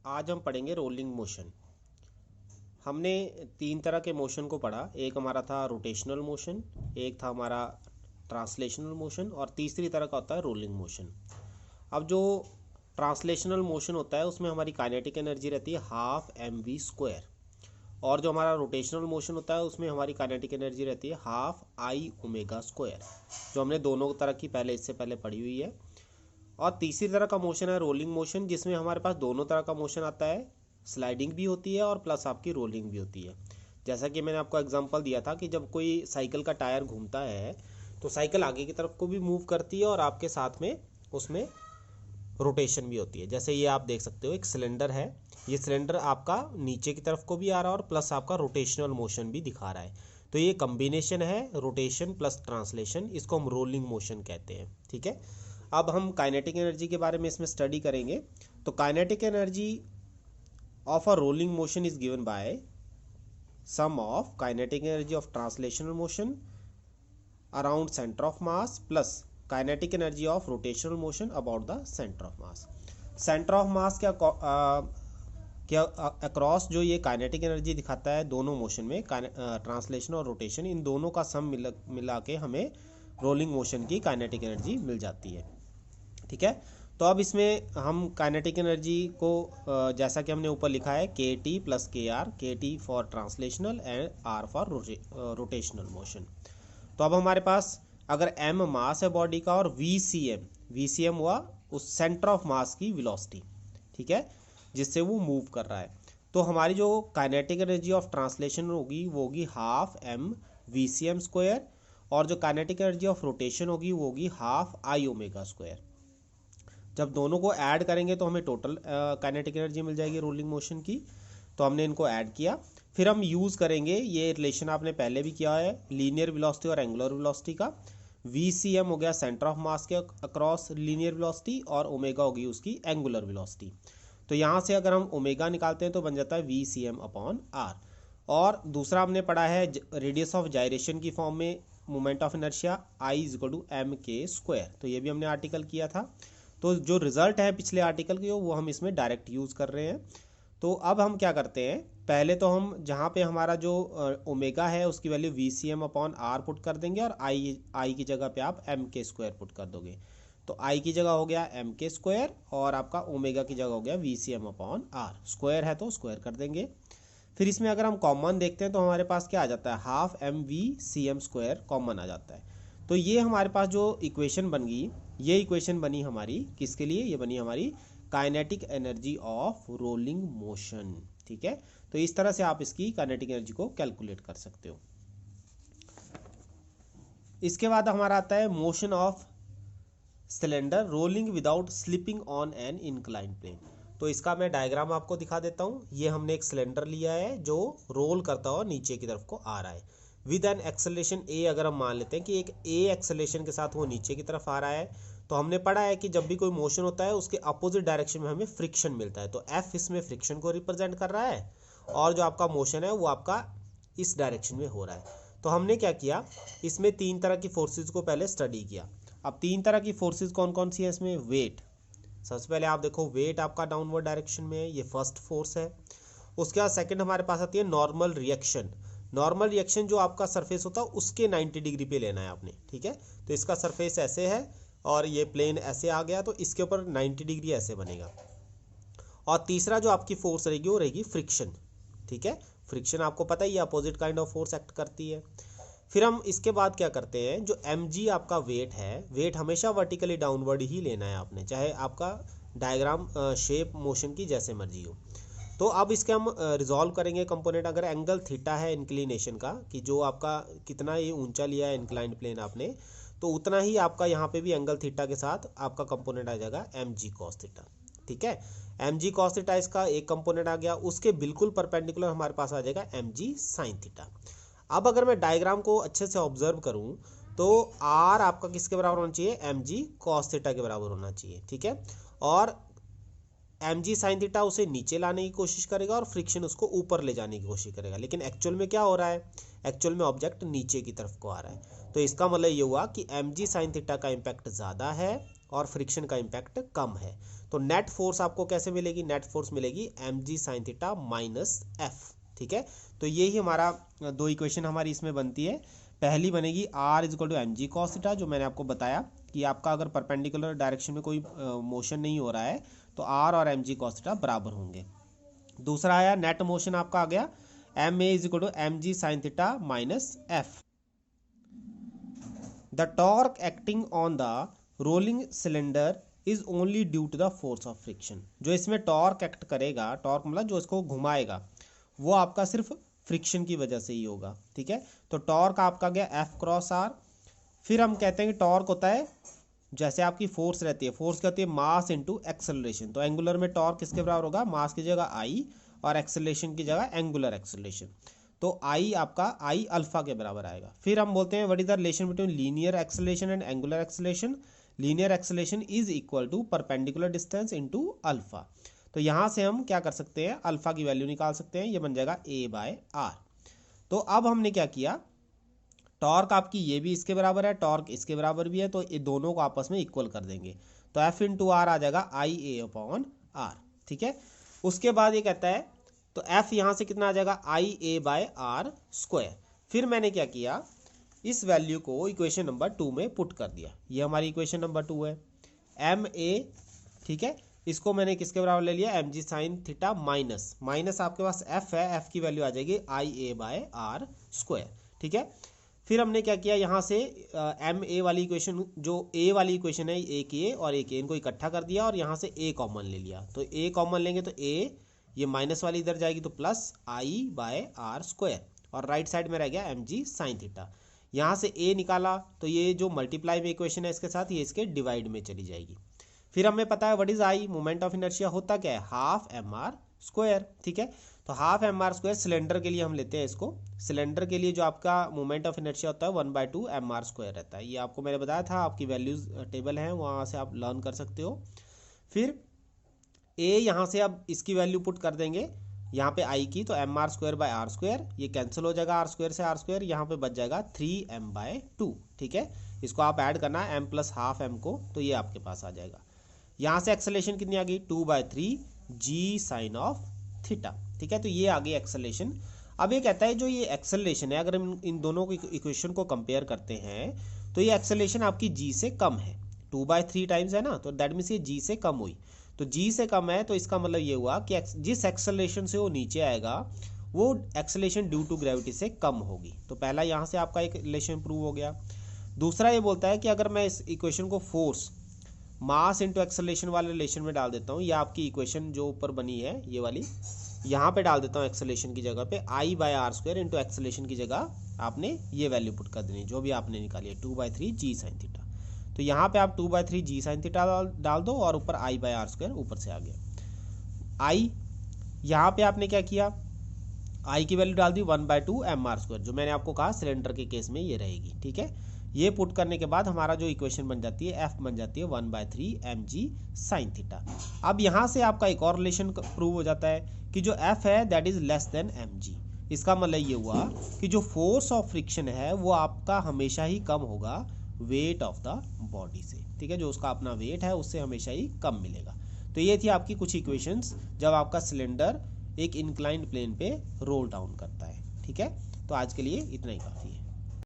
आज हम पढ़ेंगे रोलिंग मोशन। हमने तीन तरह के मोशन को पढ़ा। एक हमारा था रोटेशनल मोशन, एक था हमारा ट्रांसलेशनल मोशन और तीसरी तरह का होता है रोलिंग मोशन। अब जो ट्रांसलेशनल मोशन होता है उसमें हमारी काइनेटिक एनर्जी रहती है हाफ एम वी स्क्वायर, और जो हमारा रोटेशनल मोशन होता है उसमें हमारी काइनेटिक एनर्जी रहती है हाफ आई ओमेगा स्क्वायर, जो हमने दोनों तरह की इससे पहले पढ़ी हुई है। और तीसरी तरह का मोशन है रोलिंग मोशन, जिसमें हमारे पास दोनों तरह का मोशन आता है, स्लाइडिंग भी होती है और प्लस आपकी रोलिंग भी होती है। जैसा कि मैंने आपको एग्जांपल दिया था कि जब कोई साइकिल का टायर घूमता है तो साइकिल आगे की तरफ को भी मूव करती है और आपके साथ में उसमें रोटेशन भी होती है। जैसे ये आप देख सकते हो एक सिलेंडर है, ये सिलेंडर आपका नीचे की तरफ को भी आ रहा है और प्लस आपका रोटेशनल मोशन भी दिखा रहा है। तो ये कम्बिनेशन है रोटेशन प्लस ट्रांसलेशन, इसको हम रोलिंग मोशन कहते हैं। ठीक है, अब हम काइनेटिक एनर्जी के बारे में इसमें स्टडी करेंगे। तो kinetic energy of a rolling motion is given by sum of kinetic energy of translational motion around centre of mass plus kinetic energy of rotational motion about the centre of mass. Centre of mass क्या across जो ये kinetic energy दिखाता है दोनों motion में, translation और rotation, इन दोनों का सम मिला के हमें रोलिंग मोशन की काइनेटिक एनर्जी मिल जाती है। ठीक है, तो अब इसमें हम काइनेटिक एनर्जी को जैसा कि हमने ऊपर लिखा है K T plus K T for translational and R for rotational motion. तो अब हमारे पास अगर एम मास है बॉडी का और वी सी एम हुआ उस सेंटर ऑफ मास की वेलोसिटी, ठीक है, जिससे वो मूव कर रहा है, तो हमारी जो काइनेटिक एनर्जी ऑफ ट्रांसलेशन होगी वो होगी half M V C M square, और जो काइनेटिक एनर्जी ऑफ रोटेशन होगी वो होगी हाफ आई ओमेगा स्क्वायर। जब दोनों को ऐड करेंगे तो हमें टोटल काइनेटिक एनर्जी मिल जाएगी रोलिंग मोशन की। तो हमने इनको ऐड किया, फिर हम यूज़ करेंगे ये रिलेशन, आपने पहले भी किया है, लीनियर वेलोसिटी और एंगुलर वेलोसिटी का। वी सी एम हो गया सेंटर ऑफ मास के अक्रॉस लीनियर वेलोसिटी और ओमेगा होगी उसकी एंगुलर वेलोसिटी। तो यहाँ से अगर हम ओमेगा निकालते हैं तो बन जाता है V C M upon R. और दूसरा हमने पढ़ा है रेडियस ऑफ जायरेशन की फॉर्म में moment of inertia I is equal to M K square, तो ये भी हमने आर्टिकल किया था। तो जो रिजल्ट है पिछले आर्टिकल के वो हम इसमें डायरेक्ट यूज़ कर रहे हैं। तो अब हम क्या करते हैं, पहले तो हम जहाँ पे हमारा जो ओमेगा है उसकी value V C M upon R put कर देंगे और आई की जगह पे आप एम के स्क्वायर पुट कर दोगे। तो आई की जगह हो गया एम के स्क्वायर और आपका ओमेगा की जगह हो गया V C M upon R, square है तो स्क्वायर कर देंगे। फिर इसमें अगर हम कॉमन देखते हैं तो हमारे पास क्या आ जाता है, half M V C M square common आ जाता है। तो ये हमारे पास जो इक्वेशन बन गई, ये इक्वेशन बनी हमारी किसके लिए, ये बनी हमारी kinetic energy of rolling motion. ठीक है, तो इस तरह से आप इसकी काइनेटिक एनर्जी को कैलकुलेट कर सकते हो। इसके बाद हमारा आता है motion of cylinder rolling without slipping on an incline plane. तो इसका मैं डायग्राम आपको दिखा देता हूँ। ये हमने एक सिलेंडर लिया है जो रोल करता हुआ नीचे की तरफ को आ रहा है विद एन एक्सेलरेशन ए। अगर हम मान लेते हैं कि एक ए एक्सेलरेशन के साथ वो नीचे की तरफ आ रहा है, तो हमने पढ़ा है कि जब भी कोई मोशन होता है उसके अपोजिट डायरेक्शन में हमें फ्रिक्शन मिलता है। तो एफ इसमें फ्रिक्शन को रिप्रेजेंट कर रहा है और जो आपका मोशन है वो आपका इस डायरेक्शन में हो रहा है। तो हमने क्या किया, इसमें तीन तरह की फोर्सेज को पहले स्टडी किया। अब तीन तरह की फोर्सेज कौन कौन सी है इसमें, वेट, सबसे पहले आप देखो वेट आपका डाउनवर्ड डायरेक्शन में है, ये फर्स्ट फोर्स है। उसके बाद सेकंड हमारे पास आती है नॉर्मल रिएक्शन। नॉर्मल रिएक्शन जो आपका सरफेस होता है उसके 90 डिग्री पे लेना है आपने। ठीक है, तो इसका सरफेस ऐसे है और ये प्लेन ऐसे आ गया, तो इसके ऊपर 90 डिग्री ऐसे बनेगा। और तीसरा जो आपकी फोर्स रहेगी वो रहेगी फ्रिक्शन। ठीक है, फ्रिक्शन आपको पता ही है opposite kind of force act करती है। फिर हम इसके बाद क्या करते हैं, जो mg आपका वेट है, वेट हमेशा वर्टिकली डाउनवर्ड ही लेना है आपने, चाहे आपका डायग्राम शेप मोशन की जैसे मर्जी हो। तो अब इसके हम रिजॉल्व करेंगे कंपोनेंट। अगर एंगल थीटा है इंक्लिनेशन का, कि जो आपका कितना ये ऊंचा लिया है इंक्लाइंड प्लेन आपने, तो उतना ही आपका यहाँ पे भी एंगल थीटा के साथ आपका कंपोनेंट आ जाएगा mg cos थीटा। ठीक है, mg cos थीटा इसका एक कंपोनेंट आ गया, उसके बिल्कुल परपेंडिकुलर हमारे पास आ जाएगा mg sin थीटा। अब अगर मैं डायग्राम को अच्छे से ऑब्जर्व करूं तो r आपका किसके बराबर होना चाहिए, mg cos थीटा के बराबर होना चाहिए। ठीक है, और mg sin थीटा उसे नीचे लाने की कोशिश करेगा और फ्रिक्शन उसको ऊपर ले जाने की कोशिश करेगा, लेकिन एक्चुअल में क्या हो रहा है, एक्चुअल में ऑब्जेक्ट नीचे की तरफ को आ रहा है। तो इसका मतलब ये हुआ कि mg sin थीटा का इम्पैक्ट ज़्यादा है और फ्रिक्शन का इम्पैक्ट कम है। तो नेट फोर्स आपको कैसे मिलेगी, नेट फोर्स मिलेगी mg sin theta minus F. ठीक है, तो यही हमारा दो इक्वेशन हमारी इसमें बनती है। पहली बनेगी r is equal to M G cos theta, जो मैंने आपको बताया कि आपका अगर परपेंडिकुलर डायरेक्शन में कोई मोशन नहीं हो रहा है तो r और एम जी कॉस थीटा बराबर होंगे। दूसरा आया नेट मोशन आपका आ गया M A is equal to M G sine theta minus F. The torque acting on the rolling cylinder is only due to the force of friction. जो इसमें torque act करेगा, टॉर्क मतलब जो इसको घुमाएगा, वो आपका सिर्फ फ्रिक्शन की वजह से ही होगा। ठीक है, तो टॉर्क आपका गया एफ क्रॉस आर। फिर हम कहते हैं कि टॉर्क होता है जैसे आपकी फोर्स रहती है, फोर्स कहती है मास इनटू एक्सेलरेशन। तो एंगुलर में टॉर्क किसके बराबर होगा, मास की जगह आई और एक्सेलरेशन की जगह एंगुलर एक्सेलरेशन। तो आई आपका आई अल्फा के बराबर आएगा। फिर हम बोलते हैं what is the relation between linear acceleration and angular acceleration. Linear acceleration is equal to perpendicular distance into alpha. तो यहाँ से हम क्या कर सकते हैं, अल्फा की वैल्यू निकाल सकते हैं, ये बन जाएगा ए बाय आर। तो अब हमने क्या किया, टॉर्क आपकी ये भी इसके बराबर है, टॉर्क इसके बराबर भी है, तो ये दोनों को आपस में इक्वल कर देंगे। तो एफ इंटू आर आ जाएगा आई ए अपॉन आर। ठीक है, उसके बाद ये कहता है तो एफ यहाँ से कितना आ जाएगा, आई ए बाय आर स्क्वायर। फिर मैंने क्या किया, इस वैल्यू को इक्वेशन नंबर 2 में पुट कर दिया। ये हमारी इक्वेशन नंबर 2 है, एम ए। ठीक है, इसको मैंने किसके बराबर ले लिया, M G sine theta minus minus आपके पास एफ है, एफ की वैल्यू आ जाएगी I A by R square. ठीक है, फिर हमने क्या किया, यहाँ से एम ए वाली इक्वेशन, जो ए वाली इक्वेशन है, एक ए और एक ए, इनको इकट्ठा कर दिया और यहाँ से ए कॉमन ले लिया। तो ए कॉमन लेंगे तो ए, ये माइनस वाली इधर जाएगी तो plus I by R square, और राइट साइड में रह गया एम जी साइन थीटा। यहाँ से ए निकाला तो ये जो मल्टीप्लाई में इक्वेशन है इसके साथ, ये इसके डिवाइड में चली जाएगी। फिर हमें पता है what is I, moment of inertia होता क्या है, हाफ एम आर स्क्वायर। ठीक है, तो half M R square cylinder के लिए हम लेते हैं इसको। सिलेंडर के लिए जो आपका मोमेंट ऑफ इनर्शिया होता है 1/2 एम आर स्क्वायर रहता है। ये आपको मैंने बताया था, आपकी वैल्यूज टेबल है, वहाँ से आप लर्न कर सकते हो। फिर ए यहाँ से अब इसकी वैल्यू पुट कर देंगे यहाँ पे आई की, तो M R square by R square, ये कैंसिल हो जाएगा आर स्क्वायर से आर स्क्वायर, यहाँ पे बच जाएगा 3m/2। ठीक है, इसको आप ऐड करना है m प्लस हाफ m को, तो ये आपके पास आ जाएगा। यहाँ से एक्सेलरेशन कितनी आ गई, 2/3 जी साइन ऑफ थीटा। ठीक है, तो ये आ गई एक्सेलरेशन। अब ये कहता है जो ये एक्सेलरेशन है, अगर हम इन दोनों की इक्वेशन को कंपेयर करते हैं तो ये एक्सेलरेशन आपकी जी से कम है, 2/3 टाइम्स है ना, तो दैट मीन्स ये जी से कम हुई। तो जी से कम है तो इसका मतलब ये हुआ कि जिस एक्सेलरेशन से वो नीचे आएगा वो एक्सेलरेशन ड्यू टू ग्रेविटी से कम होगी। तो पहला यहाँ से आपका एक रिलेशन प्रूव हो गया। दूसरा ये बोलता है कि अगर मैं इस इक्वेशन को फोर्स मास इंटू एक्सेलरेशन वाले रिलेशन में डाल देता हूँ, या आपकी इक्वेशन जो ऊपर बनी है ये वाली, यहाँ पे डाल देता हूँ एक्सेलरेशन की जगह पे I by R square into acceleration की जगह आपने ये वैल्यू पुट कर देनी जो भी आपने निकाली है, 2/3 जी साइन थीटा। तो यहाँ पे आप 2/3 जी साइन थीटा डाल दो और ऊपर आई बाय आर स्क्वायर ऊपर से आ गया। आई यहाँ पे आपने क्या किया, आई की वैल्यू डाल दी 1/2 एम आर स्क्वायर, जो मैंने आपको कहा सिलेंडर के केस में ये रहेगी। ठीक है, ये पुट करने के बाद हमारा जो इक्वेशन बन जाती है एफ बन जाती है 1/3 एम जी साइन थीटा। अब यहाँ से आपका एक और रिलेशन प्रूव हो जाता है कि जो एफ है that is less than M G. इसका मतलब ये हुआ कि जो फोर्स ऑफ फ्रिक्शन है वो आपका हमेशा ही कम होगा वेट ऑफ द बॉडी से। ठीक है, जो उसका अपना वेट है उससे हमेशा ही कम मिलेगा। तो ये थी आपकी कुछ इक्वेशंस जब आपका सिलेंडर एक इंक्लाइंड प्लेन पे रोल डाउन करता है। ठीक है, तो आज के लिए इतना ही काफ़ी है।